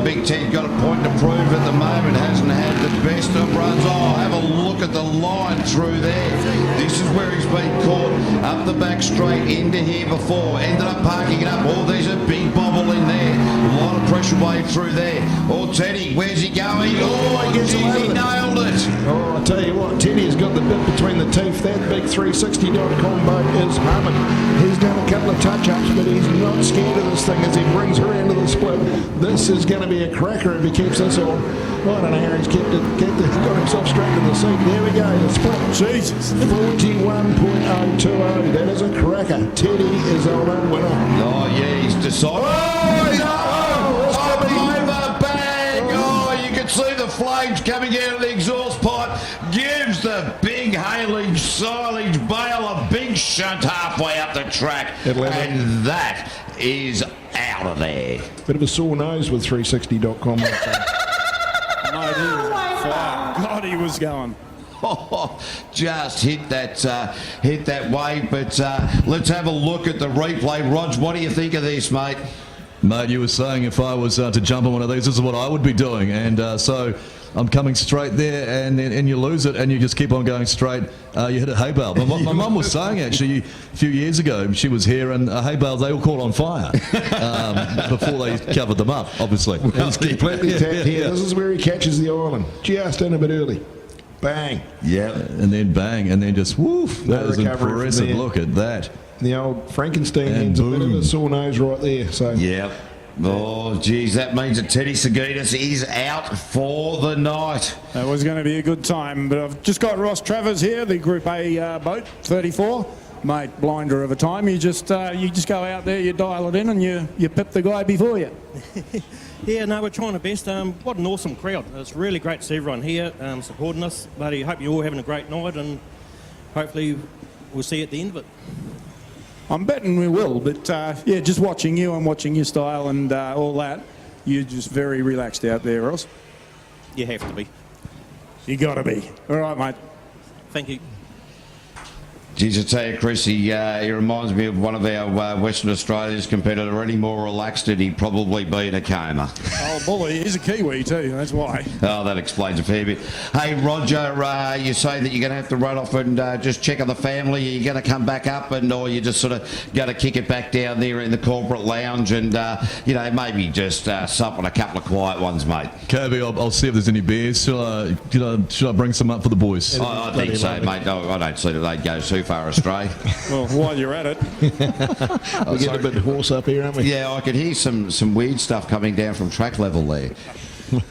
Big Ted got a point to prove at the moment. Hasn't had the best of runs. Oh, have a look at the line through there. This is where he's been caught up the back straight into here before. Ended up parking it up. Oh, there's a big bobble in there. A lot of pressure wave through there. Oh, Teddy, where's he going? Oh, he nailed it. Oh, I tell you what, Teddy's got the bit between the teeth. That big 360.com boat is humming. He's done a couple of touch-ups, but he's not scared of this thing as he brings her into the split. This is going to be a cracker if he keeps this on. I don't know how he's got himself straight to the seat. There we go, the split. Jesus. 41.020. That is a cracker. Teddy is our own winner. Oh, yeah, he's decided. Oh, no! Over, bang! Oh, you can see the flames coming out of the exhaust pipe. Gives the big haylage silage bale a big shunt halfway up the track. And that is out of there. Bit of a sore nose with 360.com. God, he was going. Oh, just hit that wave. But let's have a look at the replay. Rog, what do you think of this, mate? Mate, you were saying if I was to jump on one of these, this is what I would be doing. And so I'm coming straight there, and you lose it, and you just keep on going straight. You hit a hay bale. My mum was saying, actually, a few years ago, she was here, and hay bales, they all caught on fire before they covered them up, obviously. Well, he's completely tapped here. Yeah. This is where he catches the island. Just in a bit early. Bang. Yeah, and then bang, and then just woof. That is impressive. Look at that. The old Frankenstein ends a bit of a sore nose right there. So. Yep. Oh, geez, that means that Teddy Sagitas is out for the night. That was going to be a good time, but I've just got Ross Travers here, the Group A boat, 34. Mate, blinder of a time. You just go out there, you dial it in, and you pip the guy before you. Yeah, no, we're trying our best. What an awesome crowd. It's really great to see everyone here supporting us. But I hope you're all having a great night, and hopefully we'll see you at the end of it. I'm betting we will, but yeah, just watching you and watching your style and all that, you're just very relaxed out there, Ross. You have to be. You got to be. All right, mate. Thank you. Geez, I tell you, Chris, he reminds me of one of our Western Australia's competitor. Any more relaxed, he'd probably be in a coma. Oh, boy, he's a Kiwi too, that's why. Oh, that explains a fair bit. Hey, Roger, you say that you're going to have to run off and just check on the family. Are you going to come back up, or you just sort of going to kick it back down there in the corporate lounge and, maybe just sup on a couple of quiet ones, mate? Kobe, I'll see if there's any beers. Should I bring some up for the boys? I think so, mate. No, I don't see that they'd go too far astray. Well, while you're at it. We're getting a bit hoarse up here, aren't we? Yeah, I could hear some weird stuff coming down from track level there.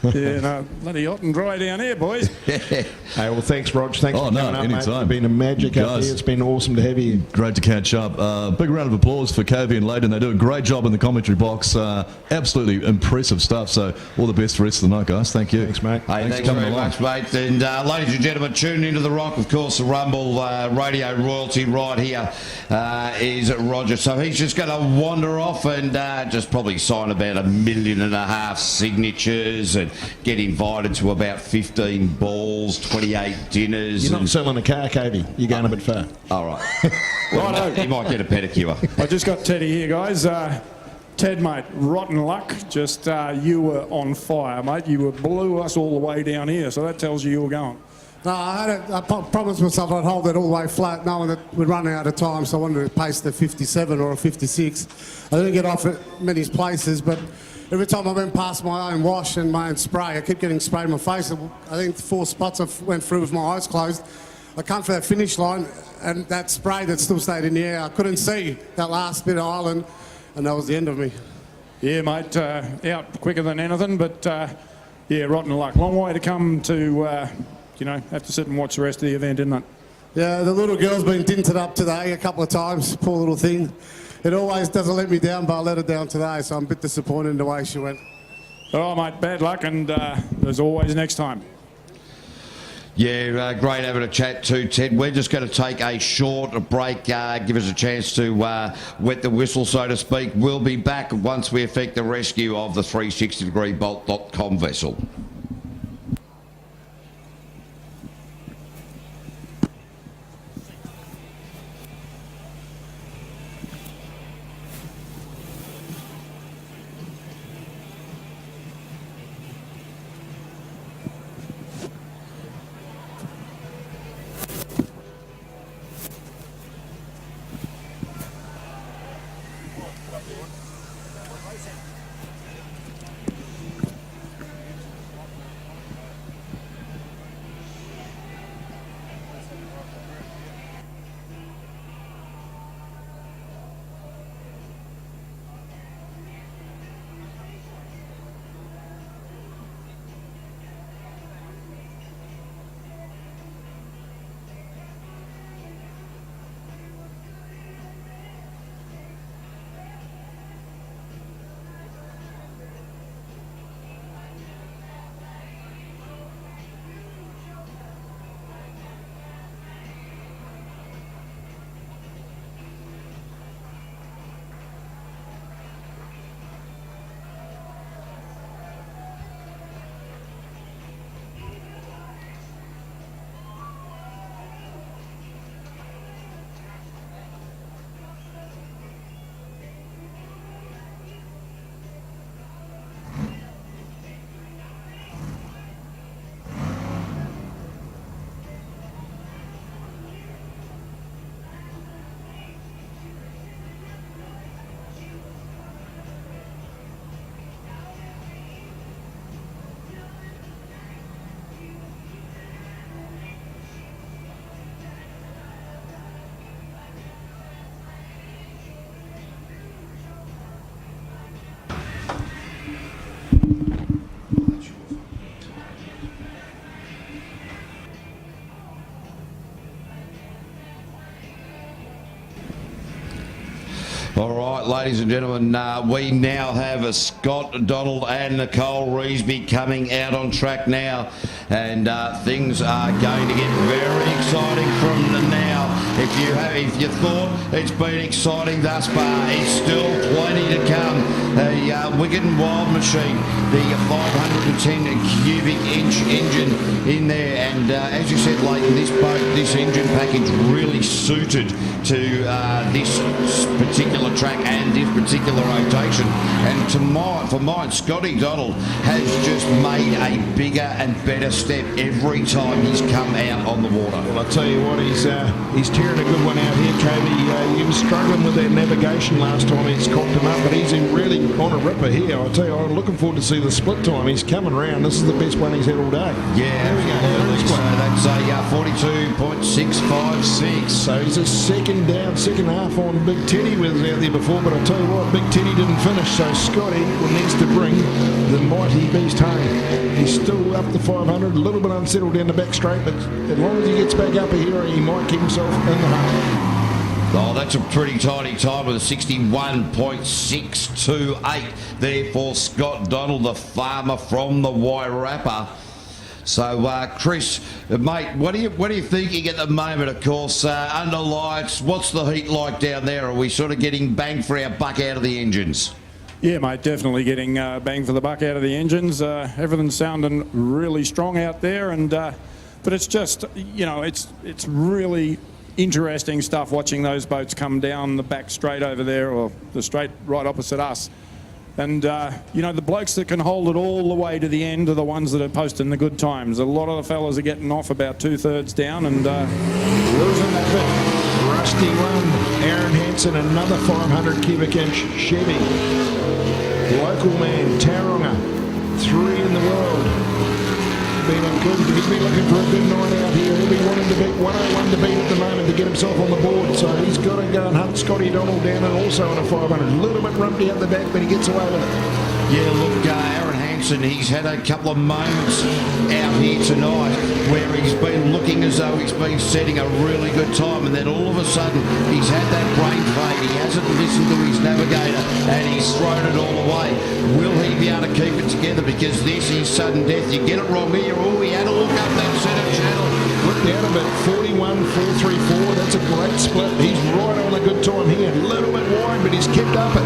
Yeah, no, bloody hot and dry down here, boys. Hey, well, thanks, Rog. Thanks for coming up, mate. Anytime. It's been a magic up here. It's been awesome to have you. Great to catch up. Big round of applause for Kobe and Leighton. They do a great job in the commentary box. Absolutely impressive stuff. So all the best for the rest of the night, guys. Thank you. Thanks, mate. Hey, thanks very much, mate. And ladies and gentlemen, tune into The Rock. Of course, the Rumble radio royalty right here is Roger. So he's just going to wander off and just probably sign about 1.5 million signatures and get invited to about 15 balls, 28 dinners. You're not selling a car, Kobe. You're going a bit far. All right. Well, he might get a pedicure. I just got Teddy here, guys. Ted, mate, rotten luck. Just you were on fire, mate. You blew us all the way down here, so that tells you were going. No, I promised myself I'd hold it all the way flat, knowing that we're running out of time, so I wanted to pace the 57 or a 56. I didn't get off at many places, but every time I went past my own wash and my own spray, I kept getting sprayed in my face. I think 4 spots I went through with my eyes closed. I come for that finish line, and that spray that still stayed in the air, I couldn't see that last bit of island, and that was the end of me. Yeah, mate, out quicker than anything, but yeah, rotten luck. Long way to come to, have to sit and watch the rest of the event, isn't it? Yeah, the little girl's been dinted up today a couple of times, poor little thing. It always doesn't let me down, but I let her down today, so I'm a bit disappointed in the way she went. Oh, mate, bad luck, and as always, next time. Yeah, great having a chat too, Ted. We're just going to take a short break, give us a chance to wet the whistle, so to speak. We'll be back once we effect the rescue of the 360degreebolt.com vessel. ladies and gentlemen. We now have a Scott Donald and Nicole Reesby coming out on track now, and things are going to get very exciting from the now. If you thought it's been exciting thus far, it's still plenty to come. The Wicked and Wild machine, the 510 cubic inch engine in there, and as you said, Leighton, this boat, this engine package really suited to this particular track and this particular rotation. And for mine, Scotty Donald has just made a bigger and better step every time he's come out on the water. Well, I tell you what, he's tearing a good one out here, Travie. He was struggling with that navigation last time. He's cocked him up, but he's really on a ripper here. I tell you, I'm looking forward to see the split time. He's coming around. This is the best one he's had all day. Yeah, there we go. so that's a 42.656. So he's a second down, second half on Big Teddy was out there before, but I tell you what, Big Teddy didn't finish, so Scotty needs to bring the mighty beast home. He's still up to 500, a little bit unsettled down the back straight, but as long as he gets back up here, he might keep himself in the hunt. Oh, that's a pretty tidy time with a 61.628 there for Scott Donald, the farmer from the Wairarapa. So, Chris, mate, what are you thinking at the moment? Of course, under lights, what's the heat like down there? Are we sort of getting bang for our buck out of the engines? Yeah, mate, definitely getting bang for the buck out of the engines. Everything's sounding really strong out there, and but it's just, you know, it's really interesting stuff watching those boats come down the back straight over there, or the straight right opposite us. And, you know, the blokes that can hold it all the way to the end are the ones that are posting the good times. A lot of the fellas are getting off about 2/3 down and losing that bit. Rusty one, Aaron Hansen, another 500 cubic inch Chevy. Local man, Tauranga, 3 in the world. He's been looking for a good night out here. He'll be wanting to beat 101 to beat at the moment to get himself on the board. So he's got to go and hunt Scotty Donald down, and also on a 500. A little bit rumpy out the back, but he gets away with it. Yeah, look, Aaron Hansen, he's had a couple of moments out here tonight where he's been looking as though he's been setting a really good time, and then all of a sudden he's had that brain fade. He hasn't listened to his navigator, and he's thrown it all away. Will he be able to keep it together? Because this is sudden death. You get it wrong here. Oh, he had to look up that centre channel. Look down a bit, 41.434. That's a great split. He's right on a good time here. A little bit wide, but he's kept up it.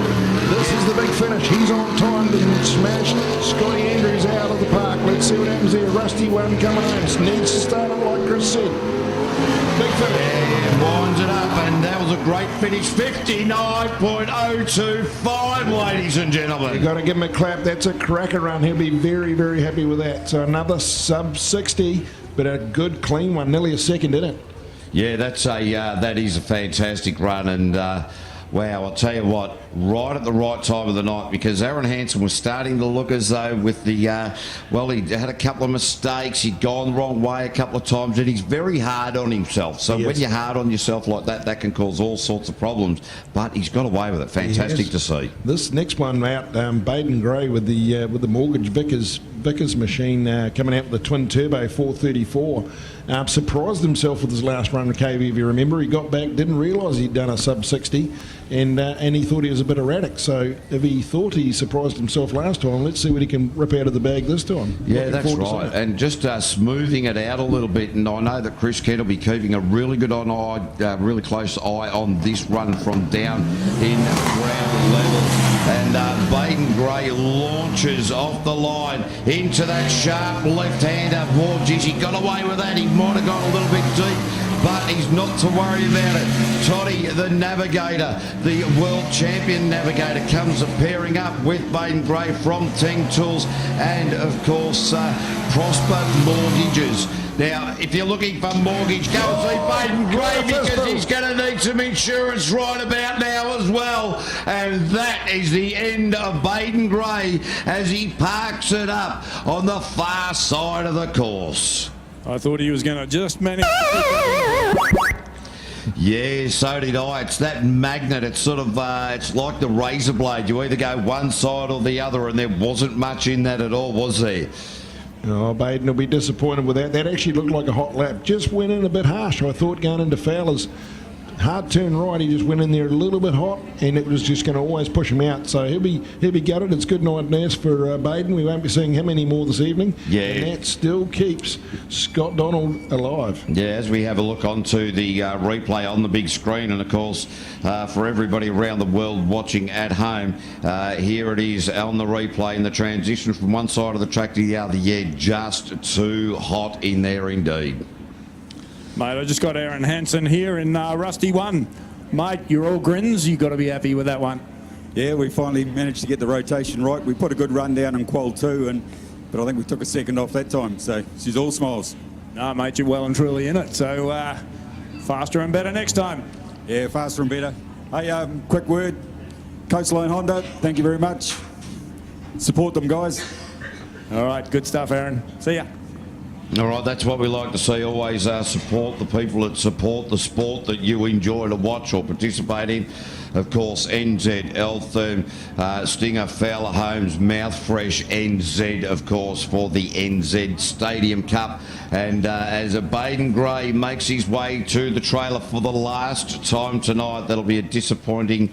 This is the big finish. He's on time to smash Scotty Andrews out of the park. Let's see what happens here. Rusty one coming home. Needs to start it like Chris said. Big finish. Yeah, winds it up, and that was a great finish. 59.025, ladies and gentlemen. You've got to give him a clap. That's a cracker run. He'll be very, very happy with that. So another sub 60, but a good, clean one. Nearly a second, isn't it? Yeah, that is a fantastic run, and wow, I'll tell you what, right at the right time of the night, because Aaron Hansen was starting to look as though with the, well, he had a couple of mistakes, he'd gone the wrong way a couple of times, and he's very hard on himself. So when you're hard on yourself like that, that can cause all sorts of problems, but he's got away with it. Fantastic to see. This next one out, Baden Gray with the Mortgage Vickers machine coming out with the twin turbo 434. Surprised himself with his last run, KB, if you remember. He got back, didn't realise he'd done a sub 60, and he thought he was a bit erratic. So if he thought he surprised himself last time, let's see what he can rip out of the bag this time. Yeah, that's right. And just smoothing it out a little bit. And I know that Chris Kent will be keeping a really good really close eye on this run from down in ground level. And Baden Gray launches off the line into that sharp left-hander. More he got away with that. He might have gone a little bit deep, but he's not to worry about it. Toddy, the navigator, the world champion navigator, comes pairing up with Baden Gray from Teng Tools, and of course Prosper Mortgages. Now, if you're looking for mortgage, go and see Baden Gray, because he's going to need some insurance right about now as well. And that is the end of Baden Gray as he parks it up on the far side of the course. I thought he was going to just manage. Yeah, so did I. It's that magnet. It's sort of, it's like the razor blade. You either go one side or the other, and there wasn't much in that at all, was there? Oh, Baden will be disappointed with that. That actually looked like a hot lap. Just went in a bit harsh, I thought, going into Fowler's hard turn right. He just went in there a little bit hot, and it was just going to always push him out. So he'll be gutted. It's good night nurse for Baden. We won't be seeing him anymore this evening. Yeah. And that still keeps Scott Donald alive. Yeah, as we have a look onto the replay on the big screen, and of course for everybody around the world watching at home, here it is on the replay in the transition from one side of the track to the other. Yeah, just too hot in there indeed. Mate, I just got Aaron Hansen here in Rusty 1. Mate, you're all grins. You've got to be happy with that one. Yeah, we finally managed to get the rotation right. We put a good run down in qual 2, but I think we took a second off that time. So she's all smiles. No, mate, you're well and truly in it. So faster and better next time. Yeah, faster and better. Hey, quick word. Coastline Honda, thank you very much. Support them, guys. All right, good stuff, Aaron. See ya. All right, that's what we like to see. Always support the people that support the sport that you enjoy to watch or participate in. Of course, Enzed, Eltham, Stinger, Fowler Homes, Mouthfresh, Enzed, of course, for the Enzed Stadium Cup. And as Baden Gray makes his way to the trailer for the last time tonight, that'll be a disappointed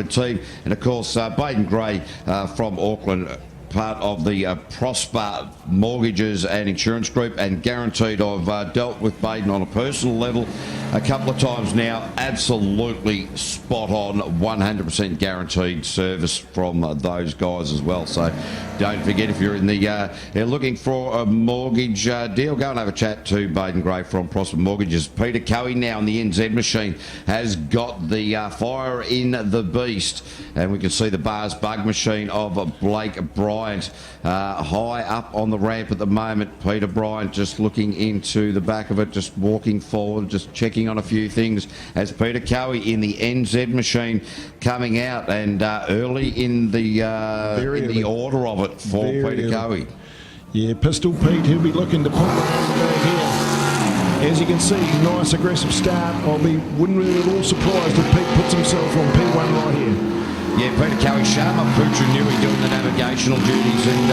team. And of course, Baden Gray from Auckland, part of the Prosper Mortgages and Insurance Group, and guaranteed. I've dealt with Baden on a personal level a couple of times now. Absolutely spot on, 100% guaranteed service from those guys as well. So don't forget, if you're in the looking for a mortgage deal, go and have a chat to Baden Gray from Prosper Mortgages. Peter Coey now in the NZ machine has got the fire in the beast, and we can see the bars bug machine of Blake Bryant high up on the ramp at the moment. Peter Bryant just looking into the back of it, just walking forward, just checking on a few things, as Peter Coey in the NZ machine coming out, and early in the order of it for Peter Coey. Yeah, Pistol Pete, he'll be looking to put around the back here. As you can see, nice aggressive start. Wouldn't be at all surprised if Pete puts himself on P1 right here. Yeah, Peter Coey, Sharma Putranui doing the navigational duties, and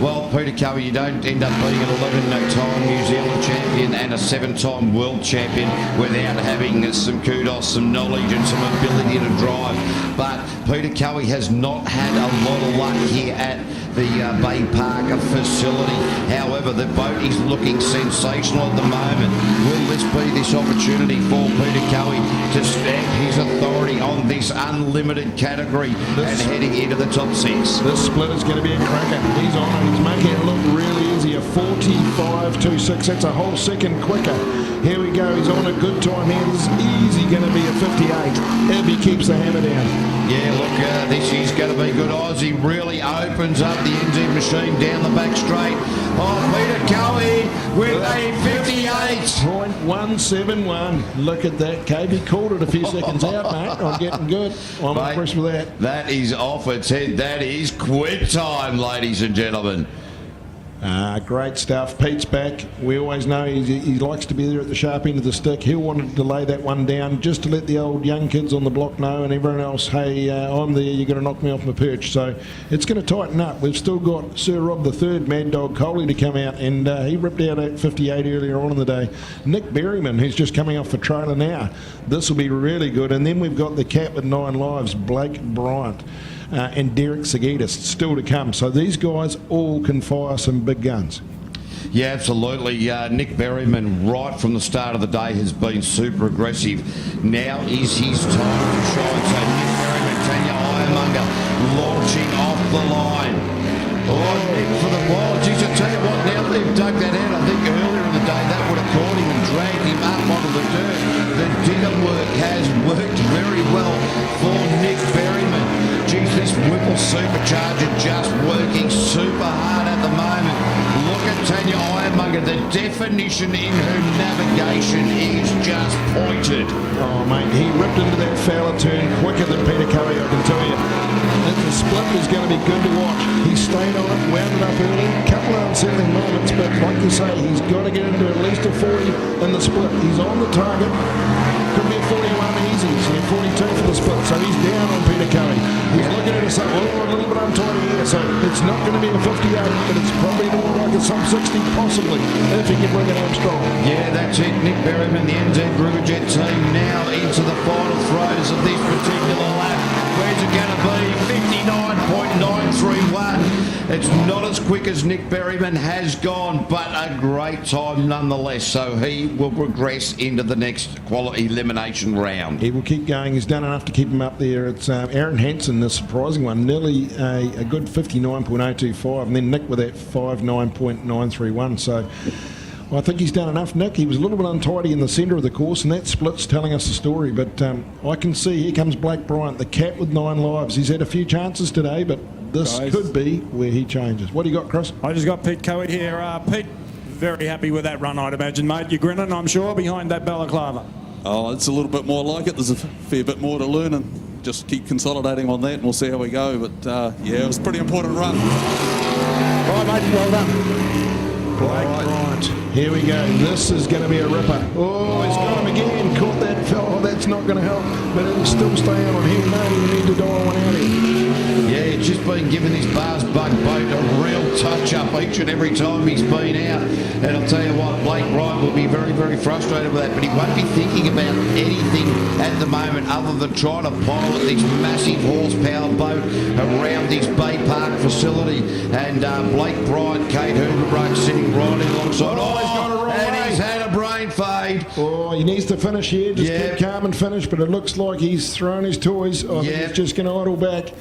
well, Peter Coey, you don't end up being an 11-time New Zealand champion and a 7-time world champion without having some kudos, some knowledge and some ability to drive. But Peter Coey has not had a lot of luck here at the Bay Park facility. However, the boat is looking sensational at the moment. Will this be this opportunity for Peter Coey to stamp his authority on this unlimited category and heading into the top 6? This split is going to be a cracker. He's on it. He's making it look really easy. A 45.26. That's a whole second quicker. Here we go. He's on a good time here. This is easy going to be a 58 if he keeps the hammer down. Yeah, look, this is going to be good. Ozzy really opens up the NZ machine down the back straight. Oh, Peter Coey with a 58.171. Look at that. KB called it a few seconds out, mate. I'm getting good. I'm impressed with that. That is off its head. That is quick time, ladies and gentlemen. Great stuff. Pete's back. We always know he likes to be there at the sharp end of the stick. He'll want to lay that one down just to let the old young kids on the block know, and everyone else, hey, I'm there, you're going to knock me off my perch. So it's going to tighten up. We've still got Sir Rob III, Mad Dog Coley, to come out, and he ripped out at 58 earlier on in the day. Nick Berryman, who's just coming off the trailer now. This will be really good. And then we've got the cat with 9 lives, Blake Bryant. And Derek Sagidis still to come. So these guys all can fire some big guns. Yeah, absolutely. Nick Berryman, right from the start of the day, has been super aggressive. Now is his time to shine. So Nick Berryman, Tanya Ironmonger launching off the line. Oh, Nick for the wall. Geez, I tell you what, now that they've dug that out, I think earlier in the day that would have caught him and dragged him up onto the dirt. The digger work has worked very well for Nick Berryman. Geez, this Whipple supercharger just working super hard at the moment. Look at Tanya Ironmonger. The definition in her navigation is just pointed. Oh, mate, he ripped into that Fowler turn quicker than Peter Coey, I can tell you. The split is going to be good to watch. He stayed on it, wound it up early. A couple of unsettling moments, but like you say, he's got to get into at least a 40 in the split. He's on the target. Could be a 41 easy, so 42 for the split, so he's down on Peter Coey. He's looking at it saying, oh, a little bit untidy here, so it's not going to be a 58, but it's probably more like a sub-60 possibly, if he can bring it home strong. Yeah, that's it. Nick Berryman, the Enzed Riverjet team, now into the final throws of this particular lap. Where's it going to be? 59.931. It's not as quick as Nick Berryman has gone, but a great time nonetheless. So he will progress into the next quality elimination round. He will keep going. He's done enough to keep him up there. It's Aaron Hansen, the surprising one, nearly a good 59.025, and then Nick with that 59.931. So I think he's done enough, Nick. He was a little bit untidy in the centre of the course, and that split's telling us the story. But I can see, here comes Blake Bryant, the cat with 9 lives. He's had a few chances today, but this could be where he changes. What do you got, Chris? I just got Pete Coey here. Pete, very happy with that run, I'd imagine, mate. You're grinning, I'm sure, behind that balaclava. Oh, it's a little bit more like it. There's a fair bit more to learn, and just keep consolidating on that, and we'll see how we go. But yeah, it was a pretty important run. Right, mate, well done. Blake Bryant. Here we go. This is going to be a ripper. Oh, he's got him again. Caught that. Oh, that's not going to help. But it'll still stay on him. No, you need to dial one out here. Yeah, he's just been giving this Bars Bug boat a real touch-up each and every time he's been out. And I'll tell you what, Blake Bryant will be very, very frustrated with that, but he won't be thinking about anything at the moment other than trying to pilot this massive horsepower boat around this Bay Park facility. And Blake Bryant, Kate Hooverbrugg sitting right alongside. Oh, he's got it wrong and way. he's had a brain fade. Oh, he needs to finish here. Just keep calm and finish, but it looks like he's thrown his toys. I think he's just going to idle back.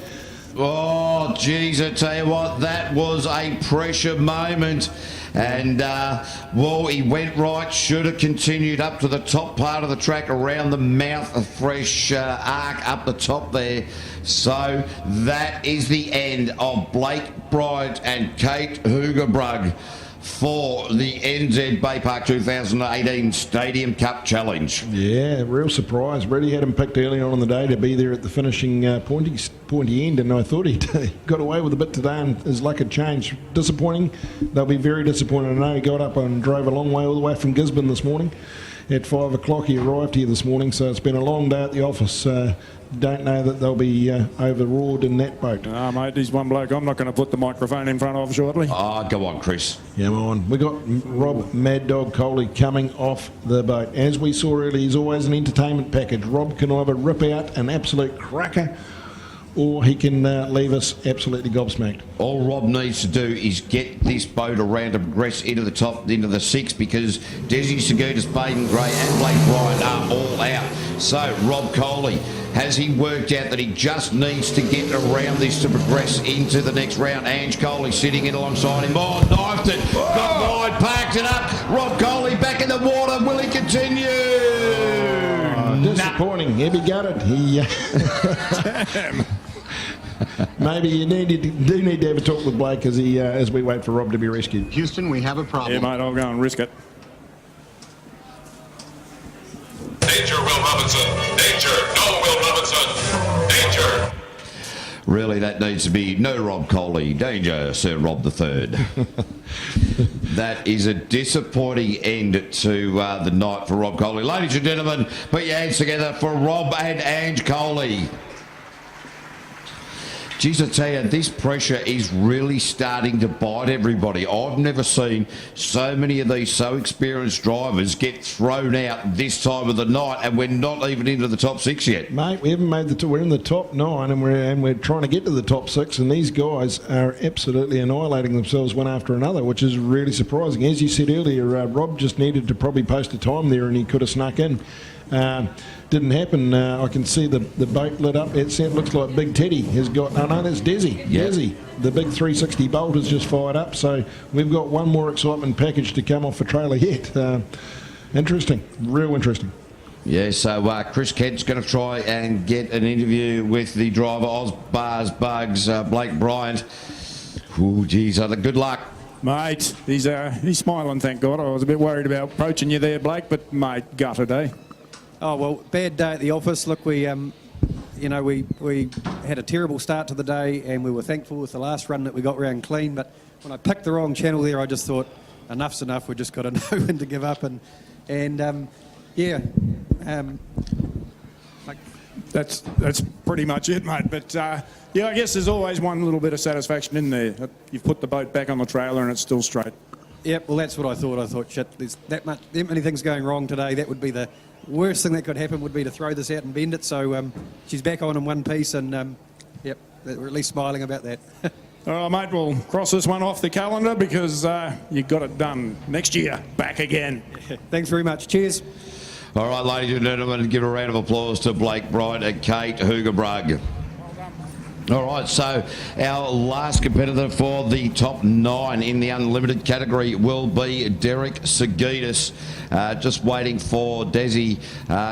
Oh, geez, I tell you what, that was a pressure moment. And, well, he went right, should have continued up to the top part of the track around the mouth of Fresh Arc up the top there. So that is the end of Blake Bryant and Kate Hooverbrugg for the NZ Bay Park 2018 Stadium Cup Challenge. Yeah, real surprise. Really had him picked early on in the day to be there at the finishing pointy end, and I thought he got away with a bit today, and his luck had changed. Disappointing. They'll be very disappointed. I know he got up and drove a long way all the way from Gisborne this morning. At 5 o'clock he arrived here this morning, so it's been a long day at the office. Don't know that they'll be overawed in that boat. Ah, mate, he's one bloke I'm not going to put the microphone in front of shortly. Oh, go on, Chris. Come on. We got Rob Mad Dog Coley coming off the boat. As we saw earlier, he's always an entertainment package. Rob can either rip out an absolute cracker, or he can leave us absolutely gobsmacked. All Rob needs to do is get this boat around to progress into the top, into the 6, because Desi Segutas, Baden Gray and Blake Bryant are all out. So Rob Coley, has he worked out that he just needs to get around this to progress into the next round? Ange Coley sitting in alongside him. Oh, knifed it. Got wide, parked it up. Rob Coley back in the water. Will he continue? Disappointing. Heavy gutted. He. Maybe you do need to have a talk with Blake as we wait for Rob to be rescued. Houston, we have a problem. Yeah, mate, I'll go and risk it. Danger, Will Robinson. Danger. No, Will Robinson. Danger. Really, that needs to be no Rob Coley. Danger, Sir Rob III. That is a disappointing end to the night for Rob Coley. Ladies and gentlemen, put your hands together for Rob and Ange Coley. Geez, I tell you, this pressure is really starting to bite everybody. I've never seen so many of these so experienced drivers get thrown out this time of the night, and we're not even into the top 6 yet. Mate, we haven't made we're in the top 9, and we're trying to get to the top 6, and these guys are absolutely annihilating themselves one after another, which is really surprising. As you said earlier, Rob just needed to probably post a time there, and he could have snuck in. Didn't happen. I can see the boat lit up. It looks like Big Teddy has got... Oh, no, that's Desi. Yep. Desi. The big 360 bolt has just fired up. So we've got one more excitement package to come off the trailer yet. Interesting. Real interesting. Yeah, so Chris Kent's going to try and get an interview with the driver, Oz Bars Bugs, Blake Bryant. Ooh, geez, good luck. Mate, he's smiling, thank God. I was a bit worried about approaching you there, Blake, but mate, gutted, eh? Oh, well, bad day at the office. Look, we had a terrible start to the day, and we were thankful with the last run that we got round clean. But when I picked the wrong channel there, I just thought, enough's enough. We've just got to know when to give up. That's pretty much it, mate. But yeah, I guess there's always one little bit of satisfaction in there. You've put the boat back on the trailer, and it's still straight. Yep, well, that's what I thought. I thought, shit, there's that many things going wrong today. That would be the worst thing that could happen, would be to throw this out and bend it. So she's back on in one piece, and yep, we're at least smiling about that. All right, mate, we'll cross this one off the calendar because you got it done. Next year, back again. Thanks very much. Cheers. All right, ladies and gentlemen, give a round of applause to Blake Bright and Kate Hoogerbrug. All right, so our last competitor for the top 9 in the unlimited category will be Derek Sagidis. Just waiting for Desi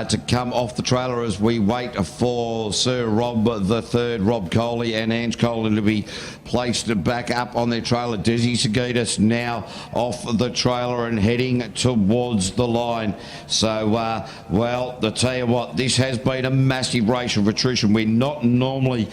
to come off the trailer as we wait for Sir Rob III, Rob Coley and Ange Coley to be placed back up on their trailer. Desi Sagidis now off the trailer and heading towards the line. So, well, to tell you what, this has been a massive race of attrition. We're not normally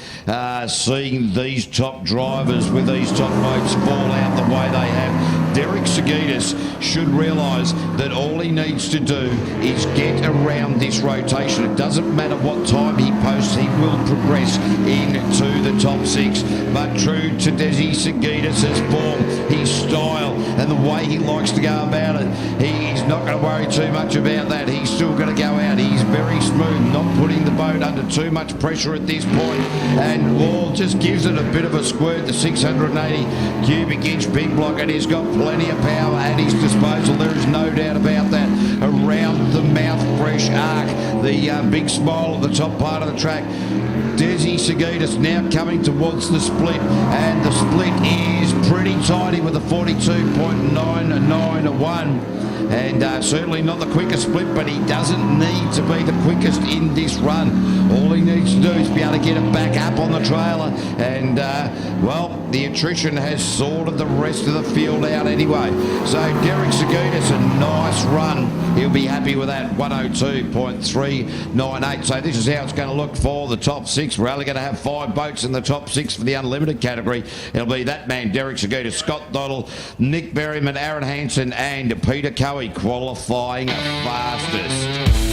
seeing these top drivers with these top boats fall out the way they have. Derek Sagidis should realise that all he needs to do is get around this rotation. It doesn't matter what time he posts, he will progress into the top 6. But true to Desi Sagidis' form, his style and the way he likes to go about it, he's not going to worry too much about that. He's still going to go out. He's very smooth, not putting the boat under too much pressure at this point, and just gives it a bit of a squirt. The 680 cubic inch big block, and he's got plenty of power at his disposal. There is no doubt about that. Around the mouth fresh arc, the big smile at the top part of the track. Desi Sagidis now coming towards the split, and the split is pretty tidy with a 42.991. And certainly not the quickest split, but he doesn't need to be the quickest in this run. All he needs to do is be able to get it back up on the trailer, and well, the attrition has sorted the rest of the field out anyway. So Derek Sagidis, a nice run. He'll be happy with that 102.398. So this is how it's going to look for the top 6. We're only going to have 5 boats in the top 6 for the unlimited category. It'll be that man, Derek Sagidis, Scott Doddle, Nick Berryman, Aaron Hansen and Peter Cowie qualifying fastest.